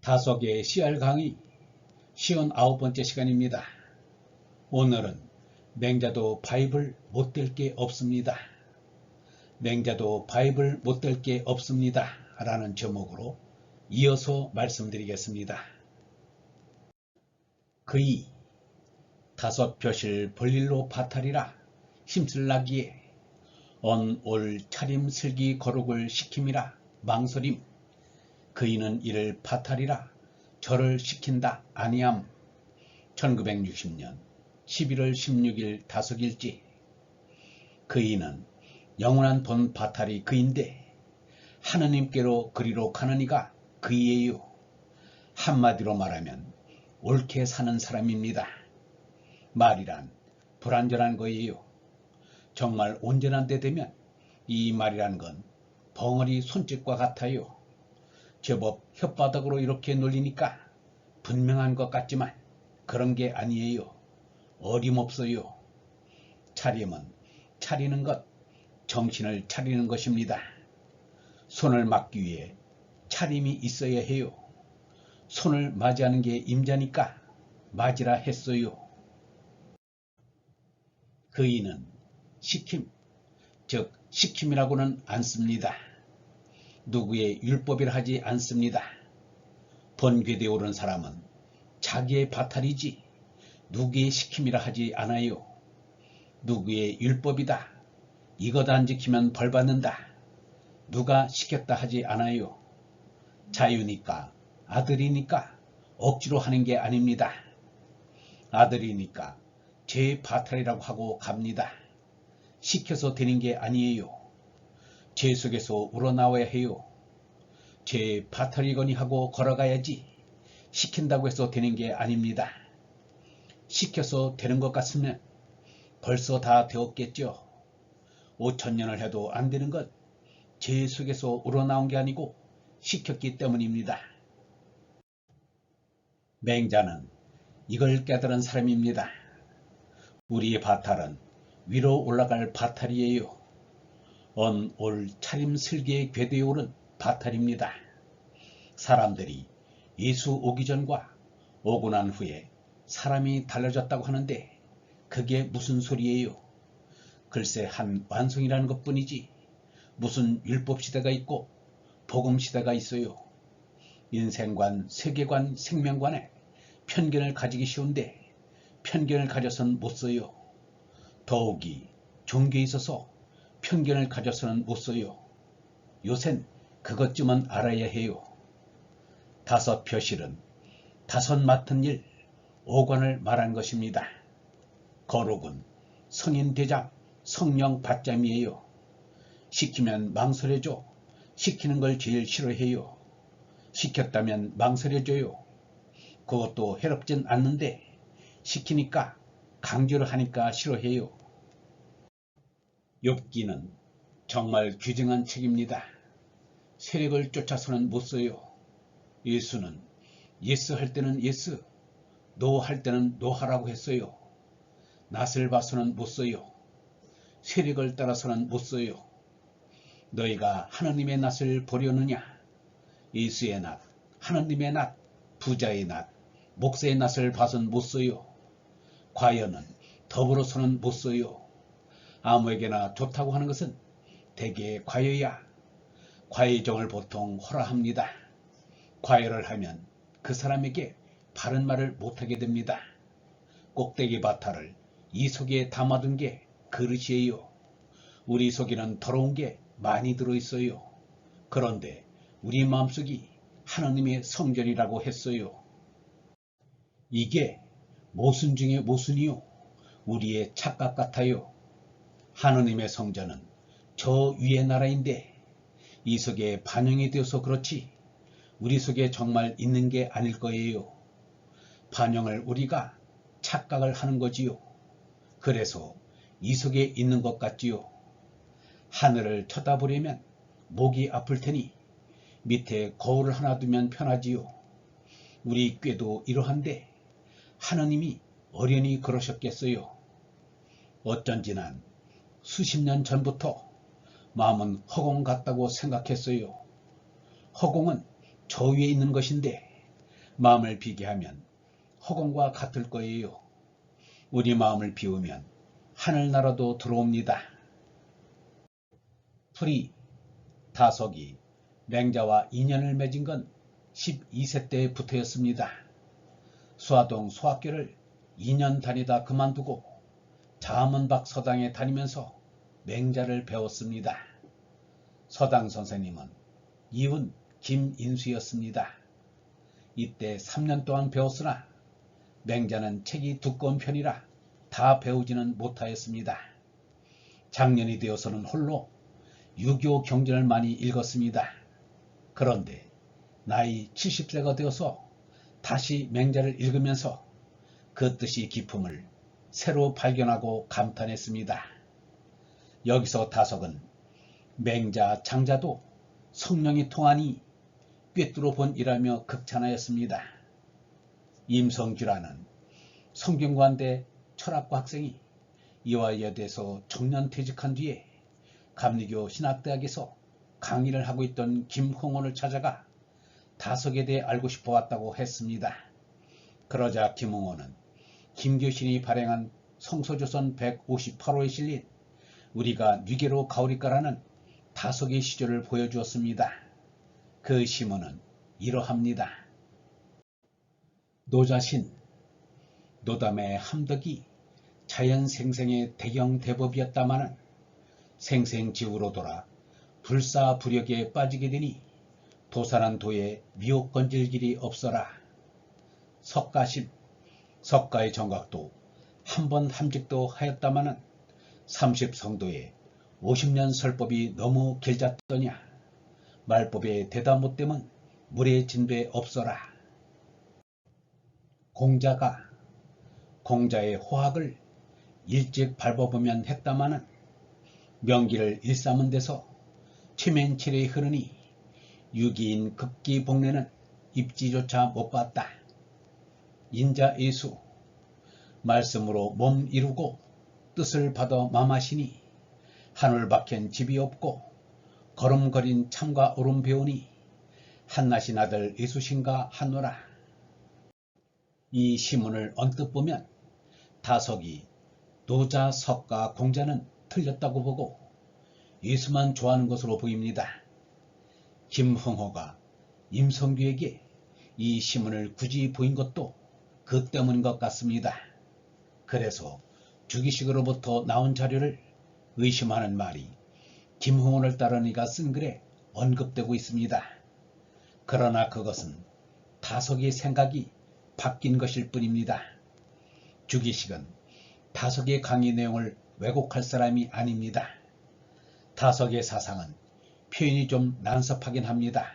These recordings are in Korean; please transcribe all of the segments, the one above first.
다속의 CR 강의 59번째 시간입니다. 오늘은 맹자도 바이블 못 될 게 없습니다. 맹자도 바이블 못 될 게 없습니다. 라는 제목으로 이어서 말씀드리겠습니다. 그이 다섯 벼실 벌릴로 파탈이라 힘쓸나기에 언올 차림 슬기 거룩을 시킴이라 망설임 그이는 이를 파탈이라 절을 시킨다 아니함. 1960년 11월 16일 다섯일지. 그이는 영원한 본 파탈이 그인데 하느님께로 그리로 가는 이가 그이에요. 한마디로 말하면 옳게 사는 사람입니다. 말이란 불완전한 거예요. 정말 온전한 데 되면 이 말이란 건 벙어리 손짓과 같아요. 제법 혓바닥으로 이렇게 놀리니까 분명한 것 같지만 그런 게 아니에요. 어림없어요. 차림은 차리는 것, 정신을 차리는 것입니다. 손을 맞기 위해 차림이 있어야 해요. 손을 맞이하는 게 임자니까 맞이라 했어요. 그이는 시킴, 즉 시킴이라고는 안 씁니다. 누구의 율법이라 하지 않습니다. 본궤대에 오른 사람은 자기의 바탈이지 누구의 시킴이라 하지 않아요. 누구의 율법이다, 이것 안 지키면 벌받는다, 누가 시켰다 하지 않아요. 자유니까, 아들이니까 억지로 하는 게 아닙니다. 아들이니까 제 바탈이라고 하고 갑니다. 시켜서 되는 게 아니에요. 제 속에서 우러나와야 해요. 제 바탈이거니 하고 걸어가야지 시킨다고 해서 되는 게 아닙니다. 시켜서 되는 것 같으면 벌써 다 되었겠죠. 5000년을 해도 안 되는 것 제 속에서 우러나온 게 아니고 시켰기 때문입니다. 맹자는 이걸 깨달은 사람입니다. 우리의 바탈은 위로 올라갈 바탈이에요. 언올 차림 슬기의 궤도에 오른 바탈입니다. 사람들이 예수 오기 전과 오고 난 후에 사람이 달라졌다고 하는데 그게 무슨 소리예요? 글쎄 한 완성이라는 것뿐이지 무슨 율법시대가 있고 복음시대가 있어요. 인생관, 세계관, 생명관에 편견을 가지기 쉬운데 편견을 가져선 못 써요. 더욱이 종교에 있어서 편견을 가져서는 못 써요. 요샌 그것쯤은 알아야 해요. 다섯 벼실은 다섯 맡은 일, 오관을 말한 것입니다. 거룩은 성인 대장, 성령 받잠이에요. 시키면 망설여줘. 시키는 걸 제일 싫어해요. 시켰다면 망설여줘요. 그것도 해롭진 않는데 시키니까 강제로 하니까 싫어해요. 욥기는 정말 귀중한 책입니다. 세력을 쫓아서는 못 써요. 예수는 예스 할 때는 예스, 노 할 때는 노 하라고 했어요. 낯을 봐서는 못 써요. 세력을 따라서는 못 써요. 너희가 하나님의 낯을 보려느냐? 예수의 낯, 하나님의 낯, 부자의 낯, 목사의 낯을 봐선 못 써요. 과연은 더불어서는 못 써요. 아무에게나 좋다고 하는 것은 대개 과여야. 과외정을 보통 허라합니다. 과외를 하면 그 사람에게 바른 말을 못하게 됩니다. 꼭대기 바탈을 이 속에 담아둔 게 그릇이에요. 우리 속에는 더러운 게 많이 들어있어요. 그런데 우리 마음속이 하나님의 성전이라고 했어요. 이게 모순 중에 모순이요. 우리의 착각 같아요. 하느님의 성전은 저 위의 나라인데 이 속에 반영이 되어서 그렇지 우리 속에 정말 있는 게 아닐 거예요. 반영을 우리가 착각을 하는 거지요. 그래서 이 속에 있는 것 같지요. 하늘을 쳐다보려면 목이 아플 테니 밑에 거울을 하나 두면 편하지요. 우리 꾀도 이러한데 하느님이 어련히 그러셨겠어요. 어쩐지 난 수십 년 전부터 마음은 허공 같다고 생각했어요. 허공은 저 위에 있는 것인데 마음을 비게 하면 허공과 같을 거예요. 우리 마음을 비우면 하늘나라도 들어옵니다. 풀이 다석이 맹자와 인연을 맺은 건 12세 때부터였습니다. 수화동 수학교를 2년 다니다 그만두고 자문박 서당에 다니면서 맹자를 배웠습니다. 서당 선생님은 이훈 김인수였습니다. 이때 3년 동안 배웠으나 맹자는 책이 두꺼운 편이라 다 배우지는 못하였습니다. 장년이 되어서는 홀로 유교 경전을 많이 읽었습니다. 그런데 나이 70세가 되어서 다시 맹자를 읽으면서 그 뜻이 깊음을 새로 발견하고 감탄했습니다. 여기서 다석은 맹자 장자도 성령이 통하니 꿰뚫어 본이라며 극찬하였습니다. 임성규라는 성균관대 철학과 학생이 이화여대에서 정년퇴직한 뒤에 감리교 신학대학에서 강의를 하고 있던 김홍원을 찾아가 다석에 대해 알고 싶어 왔다고 했습니다. 그러자 김홍원은 김교신이 발행한 성서조선 158호에 실린 우리가 뉘게로 가오리까라는 다석의 시조를 보여주었습니다. 그 시문은 이러합니다. 노자신 노담의 함덕이 자연생생의 대경대법이었다마는 생생지우로 돌아 불사부력에 빠지게 되니 도산한 도에 미혹 건질 길이 없어라. 석가심 석가의 정각도 한 번 함직도 하였다마는 30성도에 50년 설법이 너무 길잡더냐. 말법에 대다 못됨은 물의 진배 없어라. 공자의 호학을 일찍 밟아보면 했다마는 명기를 일삼은 데서 최면칠에 흐르니 유기인 급기복례는 입지조차 못 봤다. 인자예수 말씀으로 몸 이루고 뜻을 받아 맘하시니 하늘 밖엔 집이 없고 걸음거린 참과 오름 배우니 한나신 아들 예수신가 하노라. 이 시문을 언뜻 보면 다석이 노자, 석가, 공자는 틀렸다고 보고 예수만 좋아하는 것으로 보입니다. 김흥호가 임성규에게 이 시문을 굳이 보인 것도 그 때문인 것 같습니다. 그래서 주기식으로부터 나온 자료를 의심하는 말이 김흥호를 따른 이가 쓴 글에 언급되고 있습니다. 그러나 그것은 다석의 생각이 바뀐 것일 뿐입니다. 주기식은 다석의 강의 내용을 왜곡할 사람이 아닙니다. 다석의 사상은 표현이 좀 난섭하긴 합니다.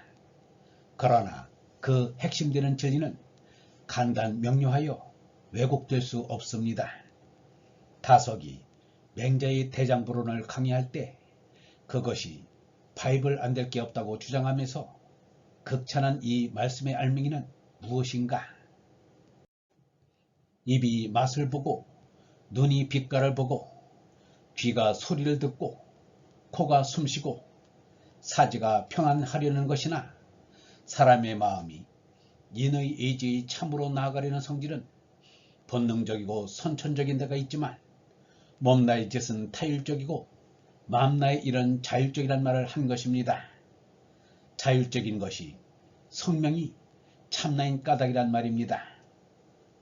그러나 그 핵심되는 진리는 간단 명료하여 왜곡될 수 없습니다. 다석이 맹자의 대장부론을 강의할 때 그것이 바이블 안 될 게 없다고 주장하면서 극찬한 이 말씀의 알맹이는 무엇인가? 입이 맛을 보고 눈이 빛깔을 보고 귀가 소리를 듣고 코가 숨쉬고 사지가 평안하려는 것이나 사람의 마음이 인의 의지의 참으로 나아가려는 성질은 본능적이고 선천적인 데가 있지만 몸나의 짓은 타율적이고 마음나의 일은 자율적이란 말을 한 것입니다. 자율적인 것이 성명이 참나인 까닭이란 말입니다.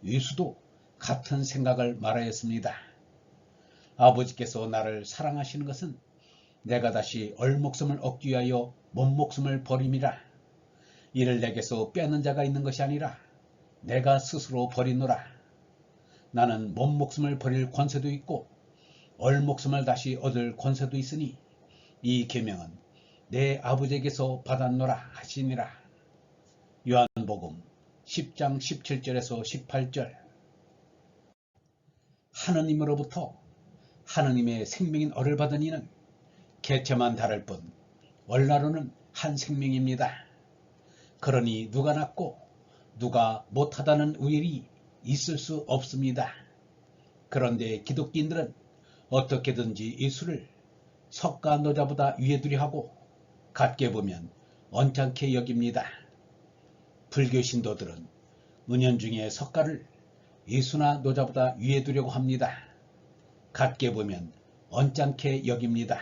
예수도 같은 생각을 말하였습니다. 아버지께서 나를 사랑하시는 것은 내가 다시 얼목숨을 얻기 위하여 몸목숨을 버림이라. 이를 내게서 빼앗는 자가 있는 것이 아니라 내가 스스로 버리노라. 나는 몸목숨을 버릴 권세도 있고 얼목숨을 다시 얻을 권세도 있으니 이 계명은 내 아버지에게서 받았노라 하시니라. 요한복음 10장 17절에서 18절. 하느님으로부터 하느님의 생명인 어를 받은 이는 개체만 다를 뿐 원라로는 한 생명입니다. 그러니 누가 낫고 누가 못하다는 우열이 있을 수 없습니다. 그런데 기독교인들은 어떻게든지 예수를 석가 노자보다 위에 두려 하고 같게 보면 언짢게 여깁니다. 불교 신도들은 은연중에 석가를 예수나 노자보다 위에 두려고 합니다. 같게 보면 언짢게 여깁니다.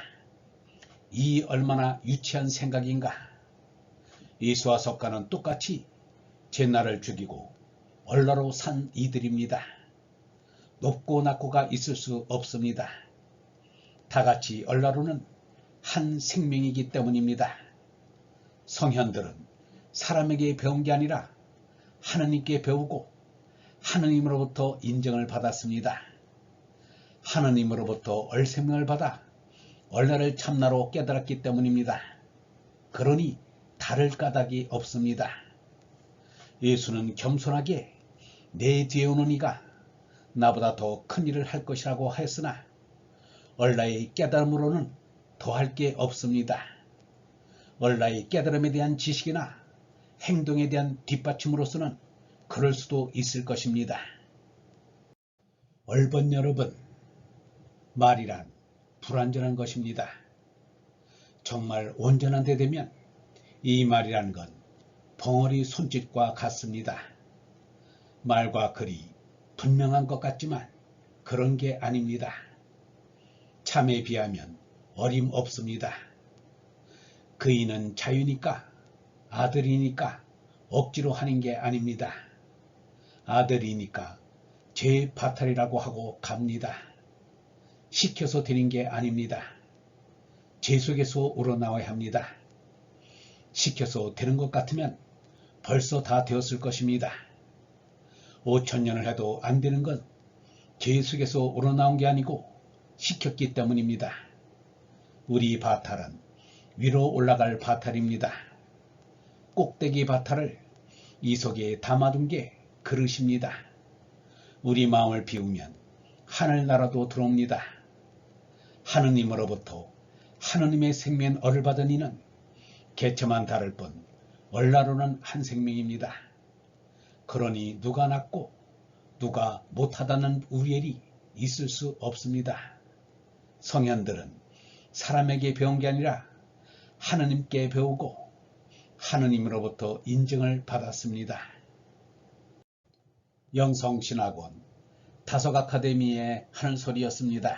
이 얼마나 유치한 생각인가. 예수와 석가는 똑같이 제나를 죽이고 얼라로 산 이들입니다. 높고 낮고가 있을 수 없습니다. 다같이 얼라로는 한 생명이기 때문입니다. 성현들은 사람에게 배운 게 아니라 하느님께 배우고 하느님으로부터 인정을 받았습니다. 하느님으로부터 얼생명을 받아 얼라를 참나로 깨달았기 때문입니다. 그러니 다를 까닭이 없습니다. 예수는 겸손하게 내 뒤에 오는 이가 나보다 더 큰 일을 할 것이라고 하였으나 얼라의 깨달음으로는 더할 게 없습니다. 얼라의 깨달음에 대한 지식이나 행동에 대한 뒷받침으로서는 그럴 수도 있을 것입니다. 얼번 여러분, 말이란 불완전한 것입니다. 정말 온전한 데 되면 이 말이란 건 벙어리 손짓과 같습니다. 말과 글이 분명한 것 같지만 그런 게 아닙니다. 참에 비하면 어림없습니다. 그이는 자유니까, 아들이니까 억지로 하는 게 아닙니다. 아들이니까 제 바탈이라고 하고 갑니다. 시켜서 되는 게 아닙니다. 제 속에서 우러나와야 합니다. 시켜서 되는 것 같으면 벌써 다 되었을 것입니다. 5,000년을 해도 안 되는 건 제 속에서 우러나온 게 아니고 시켰기 때문입니다. 우리 바탈은 위로 올라갈 바탈입니다. 꼭대기 바탈을 이 속에 담아둔 게 그릇입니다. 우리 마음을 비우면 하늘나라도 들어옵니다. 하느님으로부터 하느님의 생명 얼을 받은 이는 개체만 다를 뿐 얼라로는 한 생명입니다. 그러니 누가 낫고 누가 못하다는 우리엘이 있을 수 없습니다. 성현들은 사람에게 배운 게 아니라 하느님께 배우고 하느님으로부터 인정을 받았습니다. 영성신학원 다속아카데미의 하는 소리였습니다.